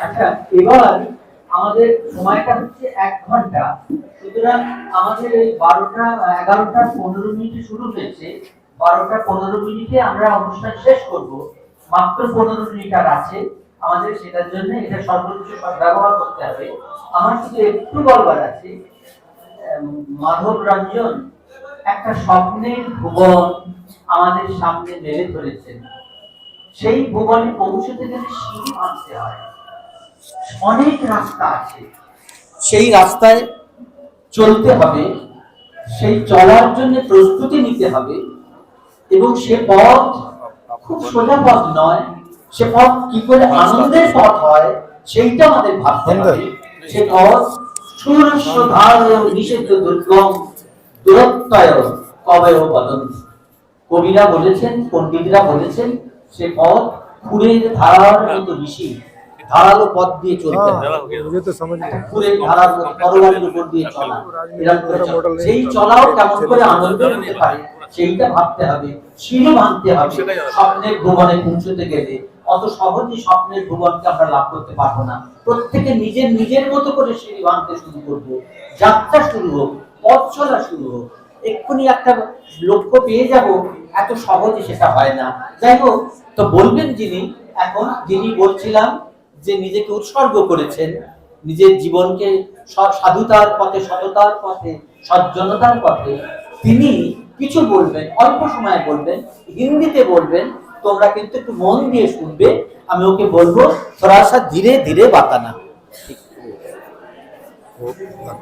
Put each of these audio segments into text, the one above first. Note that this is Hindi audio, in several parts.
আচ্ছা, এবার আমাদের সময়টা হচ্ছে 1 ঘন্টা। সুতরাং আমাদের এই 11টা 15 মিনিটে শুরু হয়েছে। 12টা 15 মিনিটে আমরা অনুষ্ঠান শেষ করব। মাত্র 15 মিনিট আর আছে আমাদের, সেটার জন্য এটা সর্বোচ্চ ব্যবহার করতে হবে। আমার শুধু একটু বলবার আছে, মাধব রঞ্জন একটা স্বপ্নের ভুবন আমাদের সামনে মেলে ধরেছেন। সেই ভুবনে পৌঁছতে গেলে সিঁড়ি ভাঙতে হয়, অনেক রাস্তা আছে, সেই রাস্তায় চলতে হবে, সেই চলার জন্য প্রস্তুতি নিতে হবে, এবং সে পথ খুব সোজা পথ নয়। সে পথ কি করে আনন্দের পথ হয় সেইটা আমাদের ভাবতে হবে। সে পথ সুরস্বধার নিষিদ্ধ দুর্গম দূরত্বায় কবেও বদন্তি। কবিরা বলেছেন, পণ্ডিতরা বলেছেন, সে পথ খুঁড়ের ধারার মতো ঋষি, ধারালো পথ দিয়ে চলতে হবে। मुझे तो समझ नहीं। খুঁড়ের ধারার মতো তরবারির উপর দিয়ে চলা, সেই চলাও কেমন করে আনন্দ হতে পারে সেইটা ভাবতে হবে, সিঁড়ি ভাঙতে হবে স্বপ্নের ভুবনে পৌঁছতে গেলে। অত সহজে স্বপ্নের ভুবনকে আমরা লাভ করতে পারবো না। প্রত্যেকে নিজের নিজের মতো করে সিঁড়ি ভাঙতে শুরু করবো। যাত্রা শুরু হোক, পথ চলা শুরু হোক। এক্ষুনি একটা লক্ষ্য পেয়ে যাব, এত সহজে সেটা হয় না। যাই হোক, তো বলবেন যিনি, এখন যিনি বলছিলাম যে নিজেকে উৎসর্গ করেছেন, নিজের জীবনকে সাধুতার পথে, সততার পথে, সজ্জনতার পথে, তিনি কিছু বলবেন, অল্প সময় বলবেন, হিন্দিতে বলবেন। তোমরা কিন্তু একটু মন দিয়ে শুনবে। আমি ওকে বলবো थोड़ा सा धीरे धीरे बताना।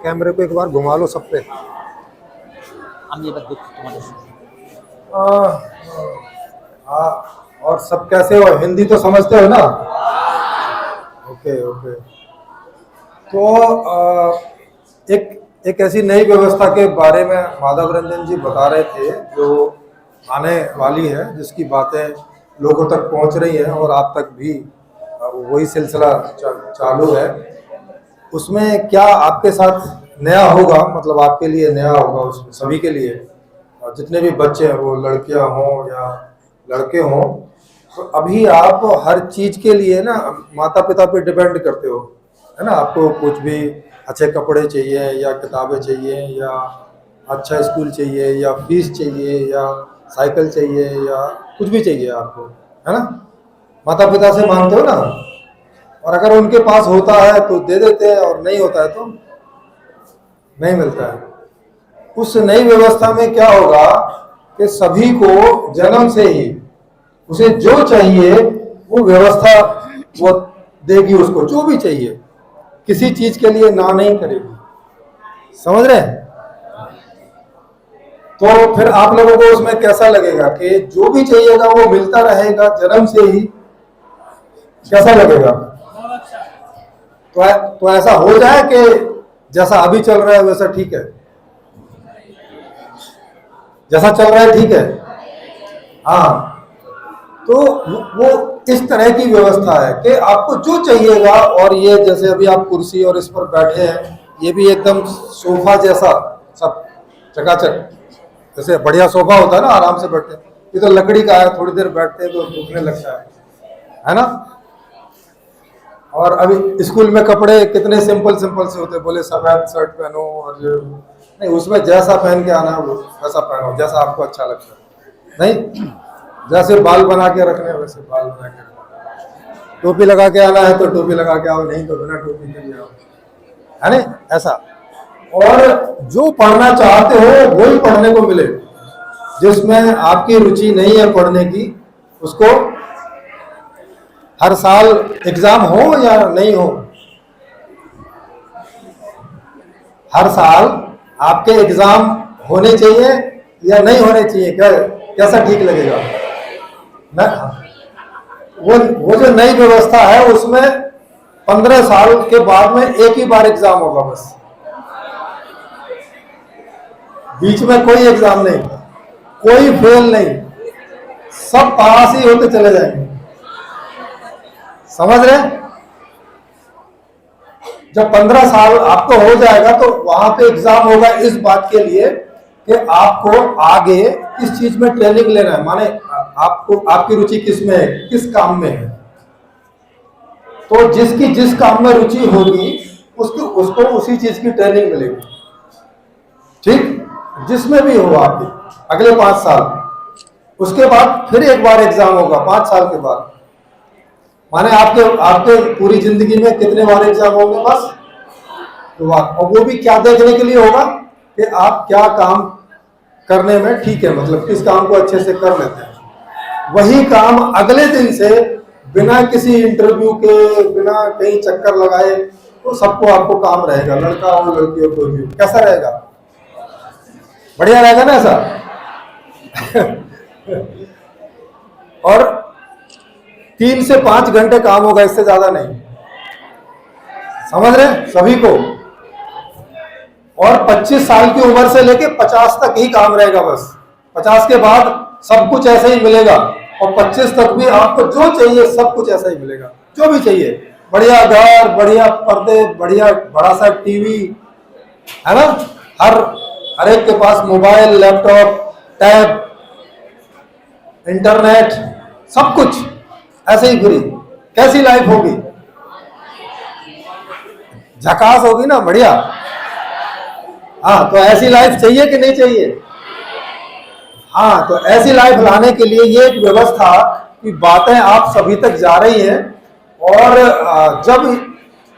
कैमरे को एक बार घुमा लो सब पे। আমি এবার দেখছি তোমাদের हाँ, और सब कैसे हो? हिंदी तो समझते हो ना? Okay okay. तो एक एक ऐसी नई व्यवस्था के बारे में माधव रंजन जी बता रहे थे जो आने वाली है, जिसकी बातें लोगों तक पहुंच रही हैं और आप तक भी वही सिलसिला चालू है। उसमें क्या आपके साथ नया होगा, मतलब आपके लिए नया होगा, उसमें सभी के लिए, और जितने भी बच्चे हैं वो लड़कियां हों या लड़के हों, तो अभी आप हर चीज़ के लिए ना माता पिता पे डिपेंड करते हो, है ना? आपको कुछ भी अच्छे कपड़े चाहिए या किताबें चाहिए या अच्छा स्कूल चाहिए या फीस चाहिए या साइकिल चाहिए या कुछ भी चाहिए आपको, है ना? माता पिता से मांगते हो ना, और अगर उनके पास होता है तो दे देते हैं और नहीं होता है तो नहीं मिलता है। उस नई व्यवस्था में क्या होगा कि सभी को जन्म से ही उसे जो चाहिए वो व्यवस्था वो देगी, उसको जो भी चाहिए, किसी चीज के लिए ना नहीं करेगी। समझ रहे हैं? तो फिर आप लोगों को उसमें कैसा लगेगा कि जो भी चाहिएगा वो मिलता रहेगा जन्म से ही? कैसा लगेगा? तो ऐसा हो जाए कि जैसा अभी चल रहा है वैसा ठीक है, जैसा चल रहा है ठीक है। हाँ, तो वो इस तरह की व्यवस्था है कि आपको जो चाहिएगा, और ये जैसे अभी आप कुर्सी और इस पर बैठे हैं, ये भी एकदम सोफा जैसा सब चकाचक, जैसे बढ़िया सोफा होता है ना, आराम से बैठते हैं। ये तो लकड़ी का है, थोड़ी देर बैठते हैं तो दुखने लगता है ना? और अभी स्कूल में कपड़े कितने सिंपल सिंपल से होते हैं, बोले सफेद शर्ट पहनो, और नहीं, उसमें जैसा पहन के आना है वैसा पहनो, जैसा आपको अच्छा लगता है। नहीं, जैसे बाल बना के रखने हैं वैसे बाल बना के रखने, टोपी लगा के आना है तो टोपी लगा के आओ, नहीं तो बिना टोपी के लिए आओ, है ना? ऐसा। और जो पढ़ना चाहते हो वही पढ़ने को मिले, जिसमें आपकी रुचि नहीं है पढ़ने की, उसको हर साल एग्जाम हो या नहीं हो, हर साल आपके एग्जाम होने चाहिए या नहीं होने चाहिए? कैसा ठीक लगेगा ना? वो जो नई व्यवस्था है उसमें 15 साल के बाद में एक ही बार एग्जाम होगा, बस बीच में कोई एग्जाम नहीं, कोई फेल नहीं, सब पास ही होते चले जाएंगे। समझ रहे? जब 15 साल आपको हो जाएगा तो वहां पे एग्जाम होगा इस बात के लिए कि आपको आगे किस चीज में ट्रेनिंग लेना है, माने आपको आपकी रुचि किस में है, किस काम में है। तो जिसकी जिस काम में रुचि होगी उसको उसको उसी चीज की ट्रेनिंग मिलेगी, ठीक, जिसमें भी हो आपके अगले 5 साल। उसके बाद फिर एक बार एग्जाम होगा 5 साल के बाद। माने आपके आपके पूरी जिंदगी में कितने बार एग्जाम होंगे? बस 2 बार। और वो भी क्या देखने के लिए होगा कि आप क्या काम करने में ठीक है, मतलब किस काम को अच्छे से कर लेते हैं। वही काम अगले दिन से बिना किसी इंटरव्यू के, बिना कहीं चक्कर लगाए, तो सबको आपको काम रहेगा, लड़का हो लड़की हो कोई भी। कैसा रहेगा? बढ़िया रहेगा ना ऐसा? और 3 से 5 घंटे काम होगा, इससे ज्यादा नहीं। समझ रहे सभी को? और 25 साल की उम्र से लेके 50 तक ही काम रहेगा बस। 50 के बाद सब कुछ ऐसा ही मिलेगा, और 25 तक भी आपको जो चाहिए सब कुछ ऐसा ही मिलेगा, जो भी चाहिए। बढ़िया घर, बढ़िया पर्दे, बढ़िया बड़ा सा टीवी, है ना? हर एक के पास मोबाइल, लैपटॉप, टैब, इंटरनेट, सब कुछ ऐसे ही फ्री। कैसी लाइफ होगी? झकास होगी ना, बढ़िया। हाँ, तो ऐसी लाइफ चाहिए कि नहीं चाहिए? हाँ, तो ऐसी लाइफ लाने के लिए ये एक व्यवस्था की बातें आप सभी तक जा रही हैं, और जब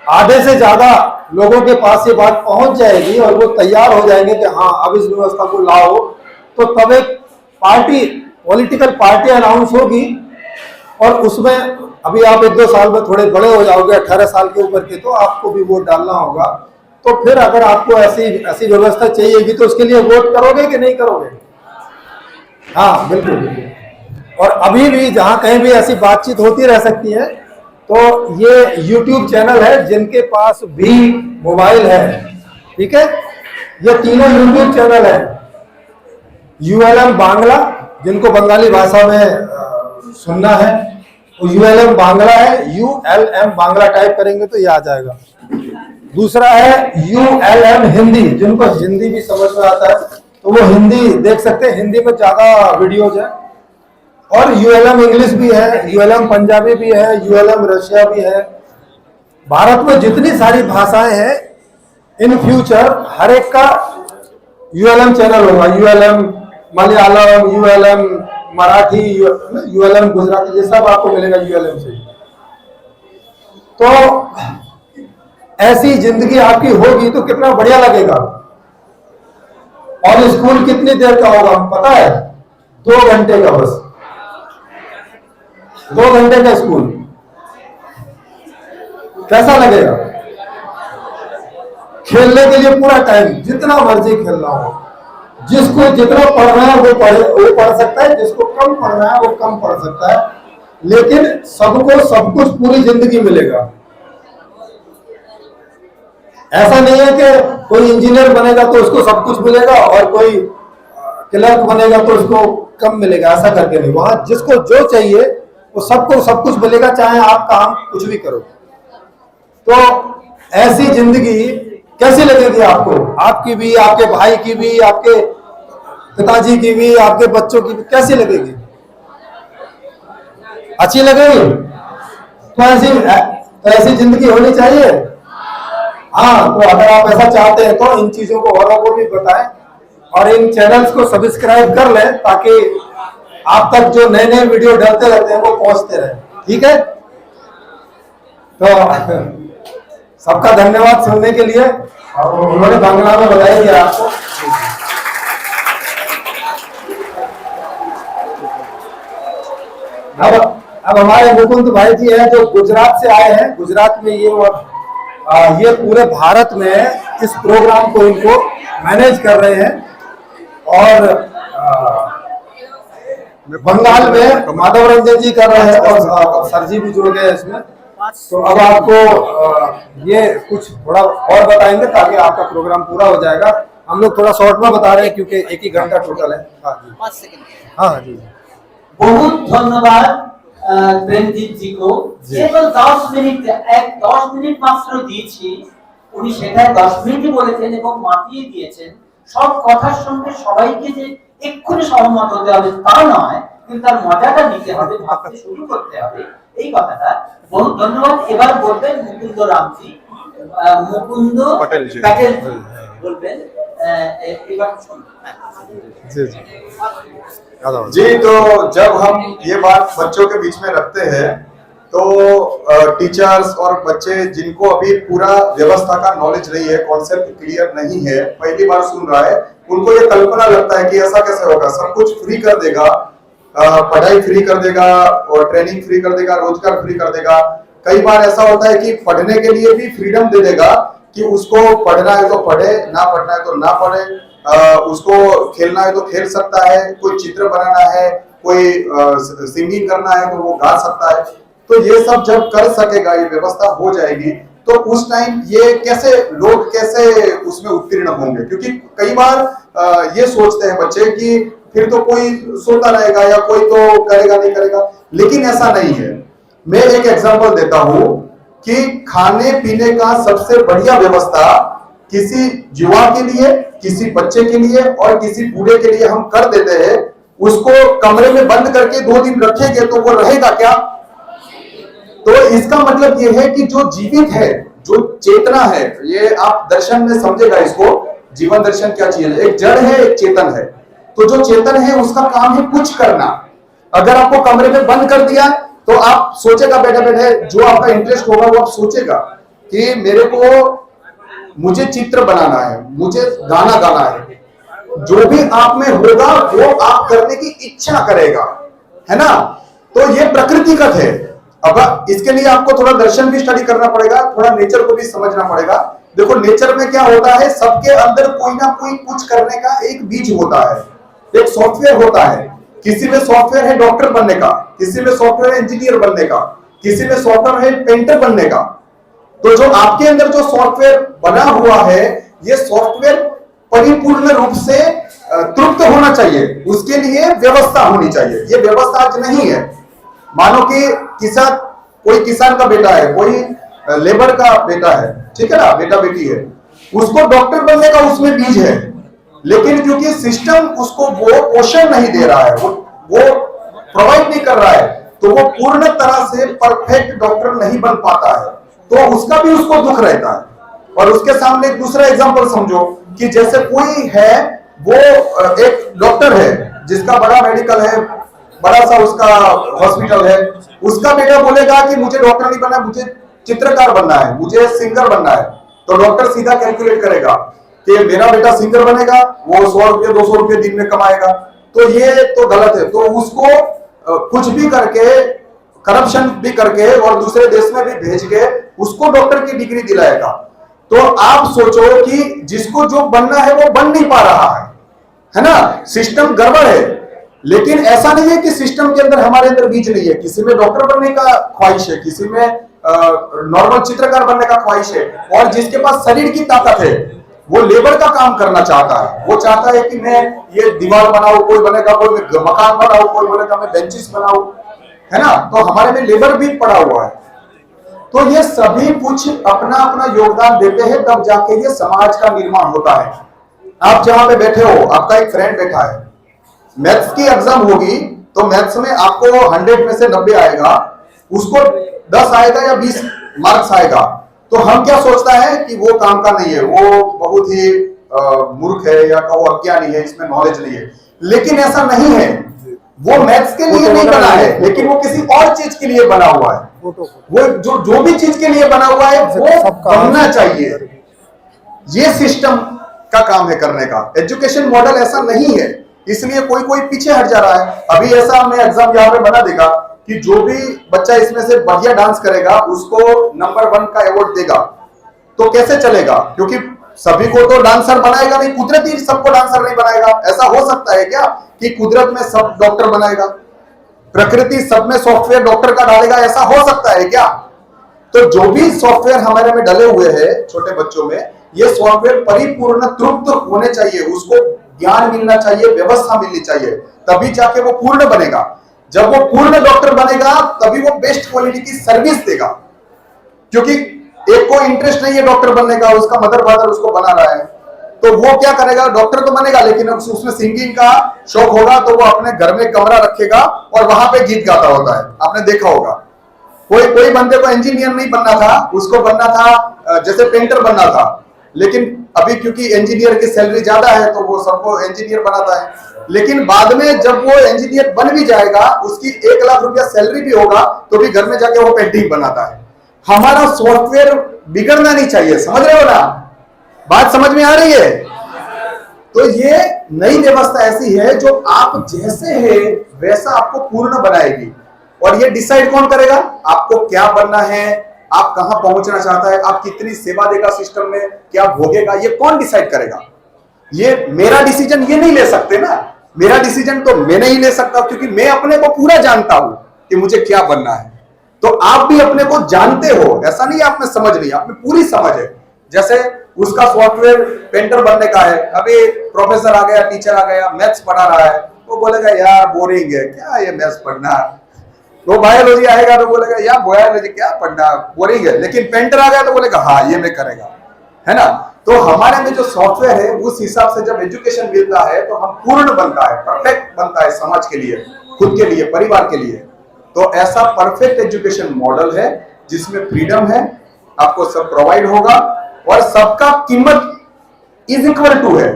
आधे से ज्यादा लोगों के पास ये बात पहुंच जाएगी और वो तैयार हो जाएंगे कि हाँ अब इस व्यवस्था को लाओ, तो तब एक पार्टी, पॉलिटिकल पार्टी अनाउंस होगी। और उसमें अभी आप 1-2 साल में थोड़े बड़े हो जाओगे, 18 साल के ऊपर के, तो आपको भी वोट डालना होगा। तो फिर अगर आपको ऐसी व्यवस्था चाहिएगी तो उसके लिए वोट करोगे कि नहीं करोगे? हाँ, बिल्कुल। और अभी भी जहां कहीं भी ऐसी बातचीत होती रह सकती है, तो ये YouTube चैनल है, जिनके पास भी मोबाइल है, ठीक है, ये तीनों YouTube चैनल है। ULM बांग्ला, जिनको बंगाली भाषा में सुनना है, तो ULM बांग्ला है। ULM बांग्ला टाइप करेंगे तो ये आ जाएगा। दूसरा है ULM हिंदी, जिनको हिंदी भी समझ में आता है तो वो हिंदी देख सकते हैं, हिंदी में ज्यादा वीडियोज है। और ULM इंग्लिश भी है, ULM पंजाबी भी है, ULM रशिया भी है। भारत में जितनी सारी भाषाएं हैं, इन फ्यूचर हर एक का ULM चैनल होगा। ULM Malayalam, ULM Marathi, ULM Gujarati, ये सब आपको मिलेगा ULM से। तो ऐसी जिंदगी आपकी होगी तो कितना बढ़िया लगेगा। और स्कूल कितनी देर का होगा पता है? 2 घंटे का, बस 2 घंटे का स्कूल। कैसा लगेगा? खेलने के लिए पूरा टाइम, जितना मर्जी खेलना हो। जिसको जितना पढ़ना है वो पढ़ सकता है, जिसको कम पढ़ना है वो कम पढ़ सकता है, लेकिन सबको सब कुछ पूरी जिंदगी मिलेगा। ऐसा नहीं है कि कोई इंजीनियर बनेगा तो उसको सब कुछ मिलेगा और कोई क्लर्क बनेगा तो उसको कम मिलेगा, ऐसा करके नहीं। वहां जिसको जो चाहिए वो सबको सब कुछ मिलेगा, चाहे आप काम कुछ भी करो। तो ऐसी जिंदगी कैसी लगेगी आपको? आपकी भी, आपके भाई की भी, आपके पिताजी की भी, आपके बच्चों की भी कैसी लगेगी? अच्छी लगेगी? तो ऐसी जिंदगी होनी चाहिए। हाँ, तो अगर आप ऐसा चाहते हैं तो इन चीजों को औरों को भी बताएं और इन चैनल्स को सब्सक्राइब कर लें, ताकि आप तक जो नए नए वीडियो डालते रहते हैं वो पहुंचते रहे। ठीक है, तो सबका धन्यवाद सुनने के लिए। और उन्होंने बांग्ला में बताया कि आपको अब हमारे मुकुंद भाई जी हैं जो गुजरात से आए हैं। गुजरात में ये, और ये पूरे भारत में इस प्रोग्राम को इनको मैनेज कर रहे हैं। और बंगाल में माधव रंजन जी कर रहे हैं और सर जी भी जुड़ गए इसमें। तो अब आपको ये कुछ थोड़ा और बताएंगे ताकि आपका प्रोग्राम पूरा हो जाएगा। हम लोग थोड़ा शॉर्ट में बता रहे हैं क्योंकि 1 ही घंटा टोटल है। हाँ जी, 5 सेकंड। हाँ जी, बहुत धन्यवाद প্রেমজিৎ জি को। কেবল 10 মিনিট, 10 মিনিট মাত্র দিয়েছি, উনি সেটা 10 মিনিটই বলেছেন এবং মাতিয়ে দিয়েছেন। সব কথার সঙ্গে সবাইকে যে এক্ষুনি সহমত হতে হবে তা নয়, কিন্তু তার মজাটা নিতে হবে, ভাবতে শুরু করতে হবে এই কথাটা। বহু ধন্যবাদ। এবার বলবেন মুকুন্দ রামজি, মুকুন্দ पटेल जी। প্যাটেল বলবেন। এবার শুনুন। जी जी जी, तो जब हम ये बात बच्चों के बीच में रखते हैं तो टीचर्स और बच्चे जिनको अभी पूरा व्यवस्था का नॉलेज नहीं है, कॉन्सेप्ट क्लियर नहीं है, पहली बार सुन रहा है, उनको ये कल्पना लगता है कि ऐसा कैसे होगा, सब कुछ फ्री कर देगा, पढ़ाई फ्री कर देगा और ट्रेनिंग फ्री कर देगा, रोजगार फ्री कर देगा। कई बार ऐसा होता है कि पढ़ने के लिए भी फ्रीडम दे देगा कि उसको पढ़ना है तो पढ़े, ना पढ़ना है तो ना पढ़े, उसको खेलना है तो खेल सकता है, कोई चित्र बनाना है, कोई सिंगिंग करना है तो वो गा सकता है। तो ये सब जब कर सकेगा, ये व्यवस्था हो जाएगी, तो उस टाइम ये कैसे लोग कैसे उसमें उत्तीर्ण होंगे, क्योंकि कई बार ये सोचते हैं बच्चे कि फिर तो कोई सोता रहेगा या कोई तो करेगा नहीं करेगा, लेकिन ऐसा नहीं है। मैं एक एग्जांपल देता हूं कि खाने पीने का सबसे बढ़िया व्यवस्था किसी युवा के लिए, किसी बच्चे के लिए और किसी बूढ़े के लिए हम कर देते हैं, उसको कमरे में बंद करके 2 दिन रखेंगे तो वो रहेगा क्या? तो इसका मतलब ये है कि जो जीवित है, जो चेतना है, ये आप दर्शन में समझेगा इसको, जीवन दर्शन क्या चीज है, एक जड़ है एक चेतन है। तो जो चेतन है उसका काम है कुछ करना। अगर आपको कमरे में बंद कर दिया तो आप सोचेगा बैठे बैठे, जो आपका इंटरेस्ट होगा वो आप सोचेगा कि मेरे को मुझे चित्र बनाना है, मुझे गाना गाना है, जो भी आप में होगा वो आप करने की इच्छा करेगा, है ना? तो ये प्रकृतिगत है। अब इसके लिए आपको थोड़ा दर्शन भी स्टडी करना पड़ेगा, थोड़ा नेचर को भी समझना पड़ेगा। देखो नेचर में क्या होता है, सबके अंदर कोई ना कोई कुछ करने का एक बीज होता है, एक सॉफ्टवेयर होता है। किसी में सॉफ्टवेयर है डॉक्टर बनने का, किसी में सॉफ्टवेयर है इंजीनियर बनने का, किसी में सॉफ्टवेयर है पेंटर बनने का। तो जो आपके अंदर जो सॉफ्टवेयर बना हुआ है, ये सॉफ्टवेयर परिपूर्ण रूप से तृप्त होना चाहिए, उसके लिए व्यवस्था होनी चाहिए। ये व्यवस्था आज नहीं है। मानो कि कोई किसान का बेटा है, कोई लेबर का बेटा है, ठीक है ना, बेटा बेटी है, उसको डॉक्टर बनने का उसमें बीज है, लेकिन क्योंकि सिस्टम उसको वो पोषण नहीं दे रहा है, वो प्रोवाइड नहीं कर रहा है, तो वो पूर्ण तरह से परफेक्ट डॉक्टर नहीं बन पाता है। तो उसका भी उसको दुख रहता है। और उसके सामने एक दूसरा एग्जांपल समझो कि जैसे कोई है, वो एक डॉक्टर है जिसका बड़ा मेडिकल है, बड़ा सा उसका हॉस्पिटल है, उसका बेटा बोलेगा कि मुझे डॉक्टर नहीं बनना, मुझे चित्रकार बनना है, मुझे सिंगर बनना है। तो डॉक्टर सीधा कैलकुलेट करेगा कि मेरा बेटा सिंगर बनेगा, वो 100 रुपये 200 रुपये दिन में कमाएगा, तो ये तो गलत है। तो उसको कुछ भी करके, करप्शन भी करके और दूसरे देश में भी भेज के उसको डॉक्टर की डिग्री दिलाएगा। तो आप सोचो कि जिसको जो बनना है वो बन नहीं पा रहा है ना? सिस्टम गड़बड़ है। लेकिन ऐसा नहीं है कि सिस्टम के अंदर हमारे अंदर बीज नहीं है। किसी में डॉक्टर बनने का ख्वाहिश है, किसी में नॉर्मल चित्रकार बनने का ख्वाहिश है, और जिसके पास शरीर की ताकत है वो लेबर का काम करना चाहता है। वो चाहता है कि मैं ये दीवार बनाऊं, कोई बनेगा, कोई मकान बनाऊं, कोई बनेगा मैं बेंचेस बनाऊं, है ना? तो हमारे में लेबर भी पड़ा हुआ है। तो ये सभी कुछ अपना अपना योगदान देते हैं, तब जाके ये समाज का निर्माण होता है। आप जहां पे बैठे हो, आपका एक फ्रेंड बैठा है, मैथ्स की एग्जाम होगी तो मैथ्स में आपको 100 में से 90 आएगा, उसको 10 आएगा या 20 मार्क्स आएगा, तो हम क्या सोचता है कि वो काम का नहीं है, वो बहुत ही मूर्ख है या वो अज्ञानी है, इसमें नॉलेज नहीं है। लेकिन ऐसा नहीं है, वो मैथ्स के लिए नहीं बना है, लेकिन वो किसी और चीज के लिए बना हुआ है। वो जो भी चीज के लिए बना हुआ है वो बनना चाहिए। ये सिस्टम का काम है करने का। एजुकेशन मॉडल ऐसा नहीं है, इसलिए कोई कोई पीछे हट जा रहा है। अभी ऐसा हमने एग्जाम यहाँ पे बना देगा कि जो भी बच्चा इसमें से बढ़िया डांस करेगा उसको नंबर 1 का अवार्ड देगा। तो कैसे चलेगा? क्योंकि सभी को तो डांसर बनाएगा नहीं, कुदरती सबको डांसर नहीं बनाएगा। ऐसा हो सकता है क्या कि कुदरत में सब डॉक्टर बनाएगा, प्रकृति सब में सॉफ्टवेयर डॉक्टर का डालेगा? ऐसा हो सकता है क्या? तो जो भी सॉफ्टवेयर हमारे में डले हुए हैं छोटे बच्चों में, ये सॉफ्टवेयर परिपूर्ण तृप्त होने चाहिए, उसको ज्ञान मिलना चाहिए, व्यवस्था मिलनी चाहिए, तभी जाके वो पूर्ण बनेगा। जब वो पूर्ण डॉक्टर बनेगा तभी वो बेस्ट क्वालिटी की सर्विस देगा। क्योंकि एक को इंटरेस्ट नहीं है डॉक्टर बनने का, उसका मदर फादर उसको बना रहा है, तो वो क्या करेगा? डॉक्टर तो बनेगा, लेकिन उसमें सिंगिंग का शौक होगा तो वो अपने घर में कमरा रखेगा और वहां पे गीत गाता होता है, आपने देखा होगा। कोई बंदे को इंजीनियर नहीं बनना था, उसको बनना था जैसे पेंटर बनना था, लेकिन अभी क्योंकि इंजीनियर की सैलरी ज्यादा है तो वो सबको इंजीनियर बनाता है। लेकिन बाद में जब वो इंजीनियर बन भी जाएगा, उसकी 1 लाख रुपया सैलरी भी होगा, तो भी घर में जाके वो पेंटिंग बनाता है। हमारा सॉफ्टवेयर बिगड़ना नहीं चाहिए, समझ रहे हो ना? बात समझ में आ रही है? तो ये नई व्यवस्था ऐसी है जो आप जैसे है वैसा आपको पूर्ण बनाएगी। और ये डिसाइड कौन करेगा आपको क्या बनना है, आप कहां पहुंचना चाहता है, आप कितनी सेवा देगा सिस्टम में, क्या भोगेगा, ये कौन डिसाइड करेगा? ये मेरा डिसीजन ये नहीं ले सकते ना। मेरा डिसीजन तो मैं नहीं ले सकता, क्योंकि मैं अपने को पूरा जानता हूं कि मुझे क्या बनना है। तो आप भी अपने को जानते हो, ऐसा नहीं आप में समझ नहीं, आप में पूरी समझ है। जैसे उसका सॉफ्टवेयर पेंटर बनने का है, अभी प्रोफेसर आ गया, टीचर आ गया, मैथ्स पढ़ा रहा है, वो बोलेगा यार बोरिंग है, क्या ये मैथ्स पढ़ना। वो बायोलॉजी आएगा तो बोलेगा यार बायोलॉजी क्या पढ़ना, बोरिंग है। लेकिन पेंटर आ गया तो बोलेगा हाँ ये मैं करेगा, है ना? तो हमारे में जो सॉफ्टवेयर है उस हिसाब से जब एजुकेशन मिलता है तो हम पूर्ण बनता है, परफेक्ट बनता है, समाज के लिए, खुद के लिए, परिवार के लिए। तो ऐसा परफेक्ट एजुकेशन मॉडल है जिसमें फ्रीडम है, आपको सब प्रोवाइड होगा और सबका कीमत इज इक्वल टू है।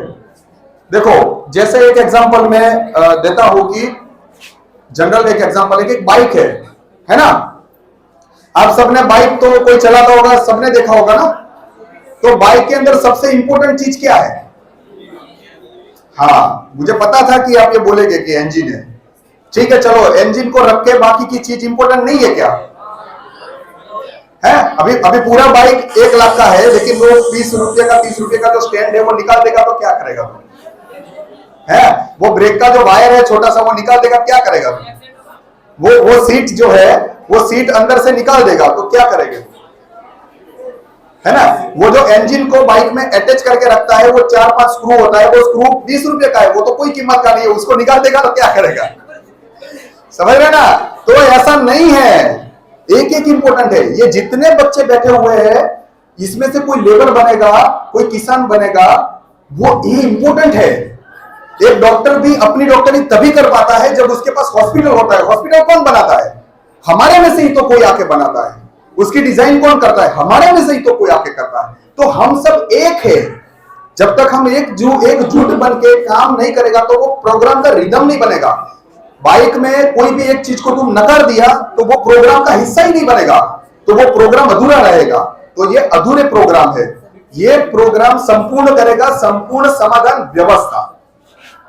देखो जैसे एक एग्जांपल मैं देता हूं कि जनरल एक एग्जांपल है कि एक बाइक है ना? आप सबने बाइक तो कोई चलाता होगा, सबने देखा होगा ना? तो बाइक के अंदर सबसे इंपॉर्टेंट चीज क्या है? हाँ, मुझे पता था कि आप ये बोलेंगे कि इंजन है। ठीक है, चलो इंजन को रख के बाकी की चीज इंपॉर्टेंट नहीं है क्या? है अभी पूरा बाइक 1 लाख का है, लेकिन वो 20 रुपये का 30 रुपये का जो स्टैंड है वो निकाल देगा तो क्या करेगा? है वो ब्रेक का जो वायर है छोटा सा वो निकाल देगा, क्या करेगा? वो सीट जो है वो सीट अंदर से निकाल देगा तो क्या करेगा? है ना? वो जो इंजन को बाइक में अटैच करके रखता है वो 4-5 स्क्रू होता है, वो स्क्रू 20 रुपये का है, वो तो कोई कीमत का नहीं है, उसको निकाल देगा तो क्या करेगा? समझ रहे ना? तो ऐसा नहीं है, एक एक इंपॉर्टेंट है। ये जितने बच्चे बैठे हुए हैं इसमें से कोई लेबर बनेगा, कोई किसान बनेगा, वो ये इंपॉर्टेंट है। एक डॉक्टर भी अपनी डॉक्टरी तभी कर पाता है जब उसके पास हॉस्पिटल होता है। हॉस्पिटल कौन बनाता है? हमारे में से ही तो कोई आके बनाता है। उसकी डिजाइन कौन करता है? हमारे में से ही तो कोई आके करता है। तो हम सब एक है। जब तक हम एकजुट बन के काम नहीं करेगा तो वो प्रोग्राम का रिदम नहीं बनेगा। बाइक में कोई भी एक चीज को तुम नकार दिया तो वो प्रोग्राम का हिस्सा ही नहीं बनेगा, तो वो प्रोग्राम अधूरा रहेगा। तो ये अधूरे प्रोग्राम है। ये प्रोग्राम संपूर्ण करेगा संपूर्ण समाधान व्यवस्था,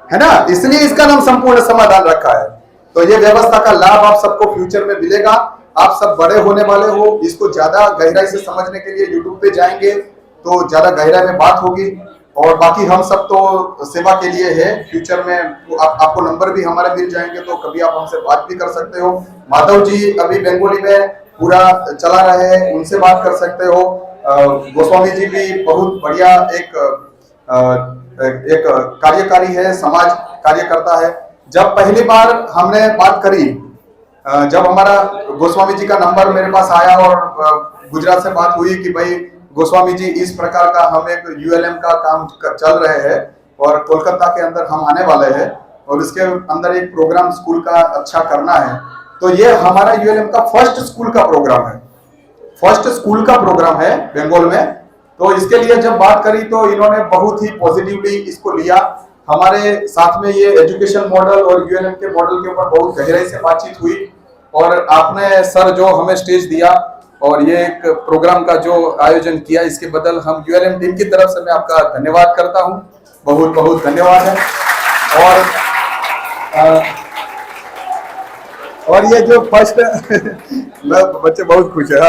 है ना? इसलिए इसका नाम संपूर्ण समाधान रखा है। तो ये व्यवस्था का लाभ आप सबको फ्यूचर में मिलेगा। आप सब बड़े होने वाले हो, इसको ज्यादा गहराई से समझने के लिए यूट्यूब पे जाएंगे तो ज्यादा गहराई में बात होगी। और बाकी हम सब तो सेवा के लिए है। फ्यूचर में आपको नंबर भी हमारे मिल जाएंगे, तो कभी आप हमसे बात भी कर सकते हो। माधव जी अभी बंगाली में पूरा चला रहे हैं, उनसे बात कर सकते हो। गोस्वामी जी भी बहुत बढ़िया एक कार्यकारी है, समाज कार्य करता है। जब पहली बार हमने बात करी, जब हमारा गोस्वामी जी का नंबर मेरे पास आया और गुजरात से बात हुई कि भाई गोस्वामी जी इस प्रकार का हम एक यूएलएम का काम चल रहे हैं और कोलकाता के अंदर हम आने वाले हैं और इसके अंदर एक प्रोग्राम स्कूल का अच्छा करना है, तो ये हमारा यूएलएम का फर्स्ट स्कूल का प्रोग्राम है, फर्स्ट स्कूल का प्रोग्राम है बंगाल में। तो इसके लिए जब बात करी तो इन्होंने बहुत ही पॉजिटिवली इसको लिया। हमारे साथ में ये एजुकेशन मॉडल और यूएलएम के मॉडल के ऊपर बहुत गहराई से बातचीत हुई और आपने सर जो हमें स्टेज दिया और ये एक प्रोग्राम का जो आयोजन किया, इसके बदल हम यूएलएम टीम की तरफ से मैं आपका धन्यवाद करता हूं। बहुत बहुत धन्यवाद है। और ये जो फर्स्ट बच्चे बहुत खुश है।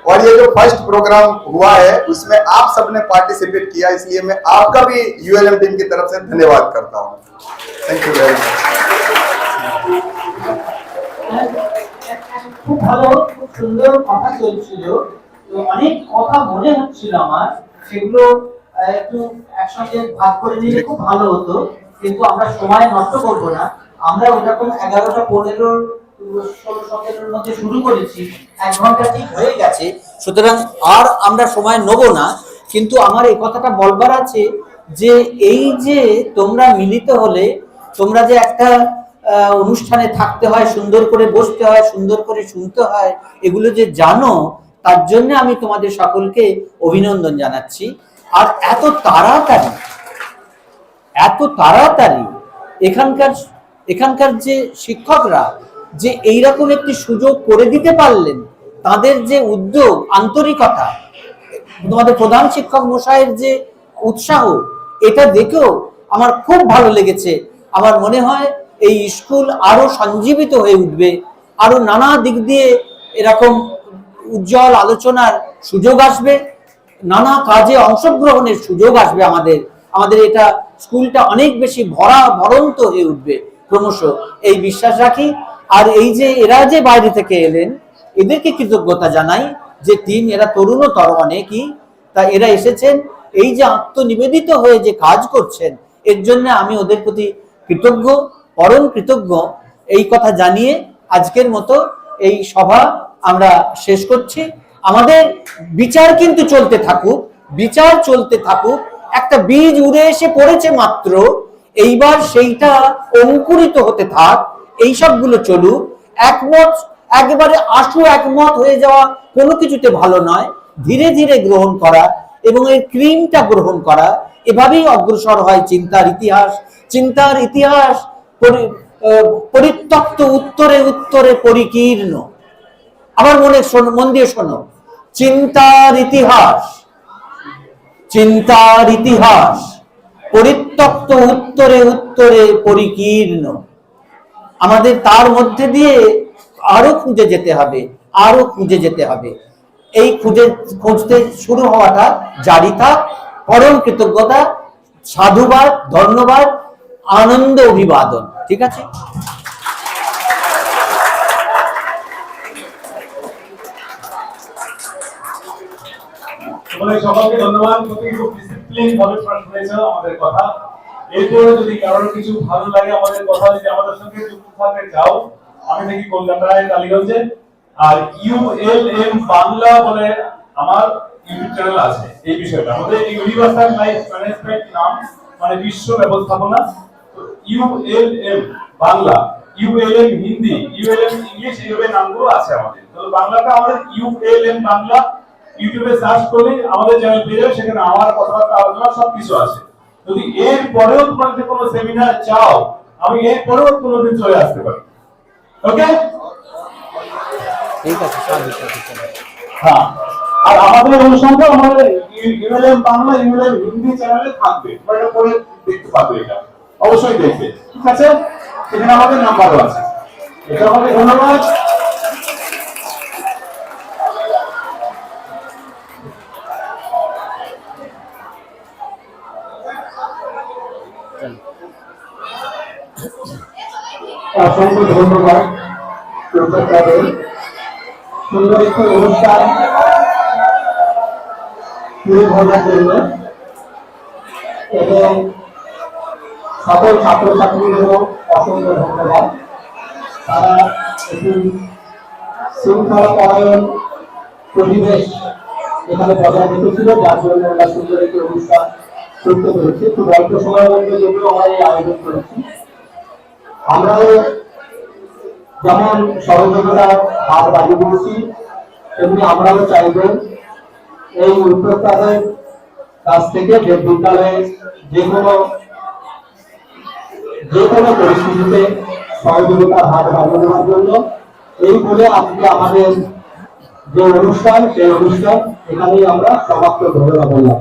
और ये जो फर्स्ट प्रोग्राम हुआ है उसमें आप सबने पार्टिसिपेट किया, इसलिए मैं आपका भी यूएलएम टीम की तरफ से धन्यवाद करता हूं। Thank you very much. খুব ভালো, খুব সুন্দর কথা চলছিল। তো অনেক কথা মনে হচ্ছিল আমার, সেগুলো একটু একসঙ্গে ভাগ করে নিলে খুব ভালো হতো, কিন্তু আমরা সময় নষ্ট করব না। আমরা ওরকম 11টা 15 16 17 মধ্যে শুরু করেছি, 1 ঘন্টা ঠিক হয়ে গেছে, সুতরাং আর আমরা সময় নেব না। কিন্তু আমার এই কথাটা বলবার আছে যে এই যে তোমরা মিলিত হলে, তোমরা যে একটা অনুষ্ঠানে থাকতে হয়, সুন্দর করে বসতে হয়, সুন্দর করে শুনতে হয়, এগুলো যে জানো, তার জন্য আমি তোমাদের সকলকে অভিনন্দন জানাচ্ছি। আর এত তাড়াতাড়ি এখানকার যে শিক্ষকরা যে এইরকম একটি সুযোগ করে দিতে পারলেন, তাদের যে উদ্যোগ, আন্তরিকতা, তোমাদের প্রধান শিক্ষক মশাইয়ের যে উৎসাহ, এটা দেখেও আমার খুব ভালো লেগেছে। আমার মনে হয় এই স্কুল আরো সঞ্জীবিত হয়ে উঠবে, আরো নানা দিক দিয়ে এরকম উজ্জ্বল আলোচনার সুযোগ আসবে, নানা কাজে অংশগ্রহণের সুযোগ আসবে। আমাদের এটা স্কুলটা অনেক বেশি ভরন্ত হয়ে উঠবে ক্রমশ, এই বিশ্বাস রাখি। আর এই যে এরা যে বাইরে থেকে এলেন, এদেরকে কৃতজ্ঞতা জানাই যে টিম, এরা তরুণতর অনেকই, তা এরা এসেছেন, এই যে আত্মনিবেদিত হয়ে যে কাজ করছেন, এর জন্য আমি ওদের প্রতি কৃতজ্ঞ, পরম কৃতজ্ঞ। এই কথা জানিয়ে আজকের মতো এই সভা আমরা শেষ করছি। আমাদের বিচার কিন্তু চলতে থাকুক, একটা বীজ উড়ে এসে পড়েছে মাত্র, এইবার সেইটা অঙ্কুরিত হতে থাক, এই সবগুলো চলুক। একেবারে একমত হয়ে যাওয়া কোনো কিছুতে ভালো নয়, ধীরে ধীরে গ্রহণ করা এবং এর ক্রিমটা গ্রহণ করা, এভাবেই অগ্রসর হয় চিন্তার ইতিহাস পরিত্যক্ত উত্তরে উত্তরে পরিকীর্ণ। আমার মন দিয়ে শোনো, চিন্তার ইতিহাস পরিত্যক্ত উত্তরে উত্তরে পরিকীর্ণ। আমাদের তার মধ্যে দিয়ে আরো খুঁজে যেতে হবে। এই খুঁজতে শুরু হওয়াটা জারি থাক। পরম কৃতজ্ঞতা, সাধুবাদ, ধন্যবাদ, আনন্দ, অভিবাদন। ঠিক আছে। সকলকে ধন্যবাদ। খুব ডিসিপ্লিন ভাবে শুনেছো আমাদের কথা। এরপরে যদি কারোর কিছু ভালো লাগে আমাদের কথা, যদি আমাদের সঙ্গে যুক্ত থাকতে চাও, আমি দেখি কলকাতায় টালিগঞ্জে আর ULM বাংলা বলে আমার ইউটিউব চ্যানেল আছে। এই বিষয়টা আমাদের ইউনিভার্সাল লাইফ ম্যানেজমেন্ট নাম, মানে বিশ্ব ব্যবস্থাপনা। তো ULM Bangla, ULM Hindi, ULM English, এইভাবে নামগুলো আছে আমাদের। তো বাংলাটা আমাদের ULM বাংলা ইউটিউবে সার্চ করলে আমাদের চ্যানেল পেয়ে যাবে, সেখানে আমার কথাবার্তা, আলোচনা সবকিছু আছে। যদি এর পরেও তোমাদের কোনো সেমিনার চাও, আমি এর পরেও কোনোদিন চলে আসতে পারি। ওকে, ঠিক আছে। হ্যাঁ, আর আমাদের অনুষ্ঠানটা আমাদের ULM বাংলা, ULM হিন্দি চ্যানেলে থাকবে, এটা পরে দেখতে পাবে, এটা অবশ্যই দেখবে। ঠিক আছে, সেখানে আমাদের নাম্বারও আছে। এটা আমাদের ধন্যবাদ। অসংখ্য ধন্যবাদ প্রফেসরের সুন্দর একটি অনুষ্ঠান তুলে ধরার জন্য, এবং সকল ছাত্রছাত্রীদেরও অসংখ্য ধন্যবাদ। তারা একটি শৃঙ্খলা পরায়ণ পরিবেশ এখানে বজায় রেখেছিল, যার জন্য আমরা সুন্দর একটি অনুষ্ঠান করতে পেরেছি। খুব অল্প সময়ের মধ্যে যেগুলো আমরা এই আয়োজন করেছি, আমরাও যেমন সহযোগিতার হাত বাড়িয়ে দিয়েছি, তেমনি আমরাও চাইব এই উদ্যোক্তাদের কাছ থেকে যে বিদ্যালয়ে যে কোনো পরিস্থিতিতে সহযোগিতার হাত বাড়িয়ে দেওয়ার জন্য। এই বলে আজকে আমাদের যে অনুষ্ঠান, সেই অনুষ্ঠান এখানেই আমরা সমাপ্ত ঘোষণা করলাম।